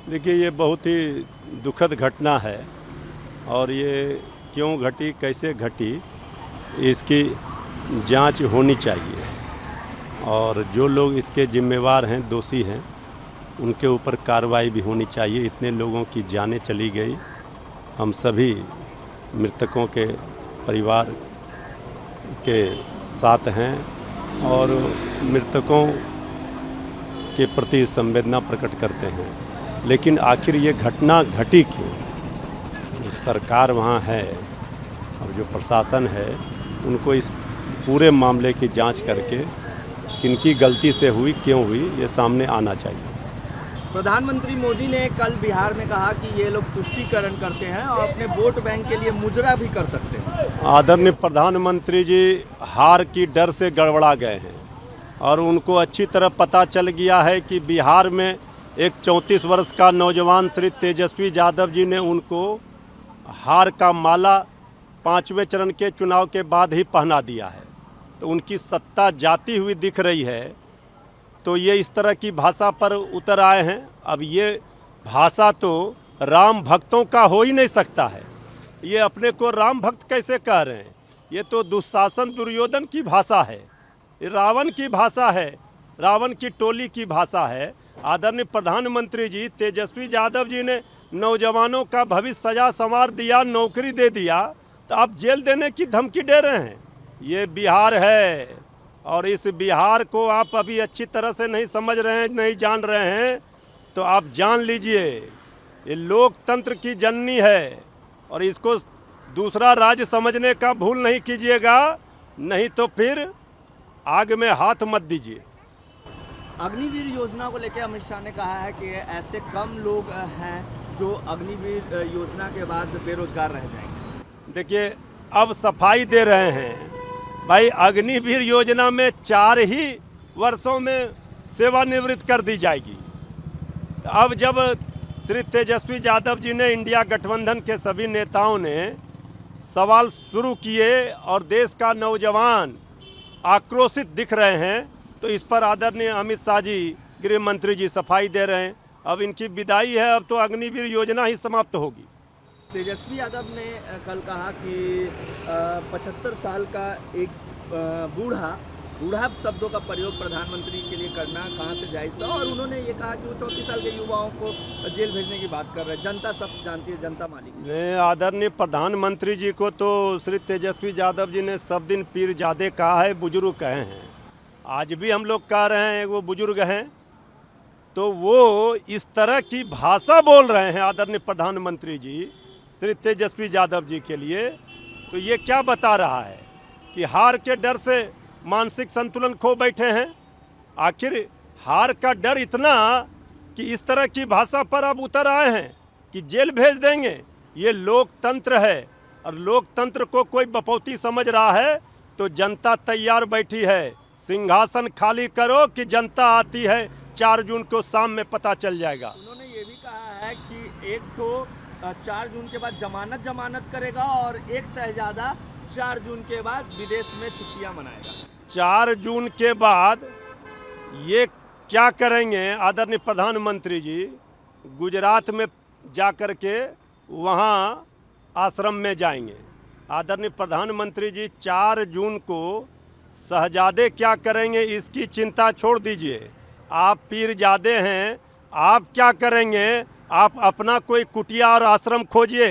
देखिए, ये बहुत ही दुखद घटना है और ये क्यों घटी, कैसे घटी, इसकी जांच होनी चाहिए और जो लोग इसके जिम्मेवार हैं, दोषी हैं, उनके ऊपर कार्रवाई भी होनी चाहिए। इतने लोगों की जानें चली गई। हम सभी मृतकों के परिवार के साथ हैं और मृतकों के प्रति संवेदना प्रकट करते हैं। लेकिन आखिर ये घटना घटी क्यों? जो सरकार वहाँ है और जो प्रशासन है, उनको इस पूरे मामले की जांच करके किनकी गलती से हुई, क्यों हुई, ये सामने आना चाहिए। प्रधानमंत्री मोदी ने कल बिहार में कहा कि ये लोग तुष्टीकरण करते हैं और अपने वोट बैंक के लिए मुजरा भी कर सकते हैं। आदरणीय प्रधानमंत्री जी हार की डर से गड़बड़ा गए हैं और उनको अच्छी तरह पता चल गया है कि बिहार में एक 34 वर्ष का नौजवान श्री तेजस्वी यादव जी ने उनको हार का माला 5वें चरण के चुनाव के बाद ही पहना दिया है। तो उनकी सत्ता जाती हुई दिख रही है, तो ये इस तरह की भाषा पर उतर आए हैं। अब ये भाषा तो राम भक्तों का हो ही नहीं सकता है। ये अपने को राम भक्त कैसे कह रहे हैं? ये तो दुशासन दुर्योधन की भाषा है, ये रावण की भाषा है, रावण की टोली की भाषा है। आदरणीय प्रधानमंत्री जी तेजस्वी यादव जी ने नौजवानों का भविष्य सजा संवार दिया, नौकरी दे दिया, तो आप जेल देने की धमकी दे रहे हैं। ये बिहार है और इस बिहार को आप अभी अच्छी तरह से नहीं समझ रहे हैं, नहीं जान रहे हैं, तो आप जान लीजिए ये लोकतंत्र की जननी है और इसको दूसरा राज्य समझने का भूल नहीं कीजिएगा, नहीं तो फिर आग में हाथ मत दीजिए। अग्निवीर योजना को लेकर अमित शाह ने कहा है कि ऐसे कम लोग हैं जो अग्निवीर योजना के बाद बेरोजगार रह जाएंगे। देखिए, अब सफाई दे रहे हैं भाई, अग्निवीर योजना में 4 ही वर्षों में सेवानिवृत्त कर दी जाएगी। अब जब श्री तेजस्वी यादव जी ने, इंडिया गठबंधन के सभी नेताओं ने सवाल शुरू किए और देश का नौजवान आक्रोशित दिख रहे हैं, तो इस पर आदरणीय अमित शाह जी, गृह मंत्री जी सफाई दे रहे हैं। अब इनकी विदाई है, अब तो अग्निवीर योजना ही समाप्त होगी। तेजस्वी यादव ने कल कहा कि 75 साल का एक बूढ़ा शब्दों का प्रयोग प्रधानमंत्री के लिए करना कहाँ से जायज़ था, और उन्होंने ये कहा कि वो 34 साल के युवाओं को जेल भेजने की बात कर रहे हैं। जनता सब जानती है, जनता मालिक है। आदरणीय प्रधानमंत्री जी को तो श्री तेजस्वी यादव जी ने सब दिन पीरजादे कहा है, बुजुर्ग कहे हैं। आज भी हम लोग कह रहे हैं वो बुजुर्ग हैं, तो वो इस तरह की भाषा बोल रहे हैं आदरणीय प्रधानमंत्री जी श्री तेजस्वी यादव जी के लिए, तो ये क्या बता रहा है कि हार के डर से मानसिक संतुलन खो बैठे हैं। आखिर हार का डर इतना कि इस तरह की भाषा पर अब उतर आए हैं कि जेल भेज देंगे। ये लोकतंत्र है और लोकतंत्र को कोई बपौती समझ रहा है, तो जनता तैयार बैठी है। सिंहासन खाली करो कि जनता आती है, 4 जून को शाम में पता चल जाएगा। उन्होंने ये भी कहा है कि एक तो 4 जून के बाद जमानत करेगा और एक शहजादा 4 जून के बाद विदेश में छुट्टियां मनाएगा। 4 जून के बाद ये क्या करेंगे आदरणीय प्रधानमंत्री जी? गुजरात में जाकर के वहाँ आश्रम में जाएंगे। आदरणीय प्रधानमंत्री जी 4 जून को शहजादे क्या करेंगे इसकी चिंता छोड़ दीजिए। आप पीरजादे हैं, आप क्या करेंगे? आप अपना कोई कुटिया और आश्रम खोजिए।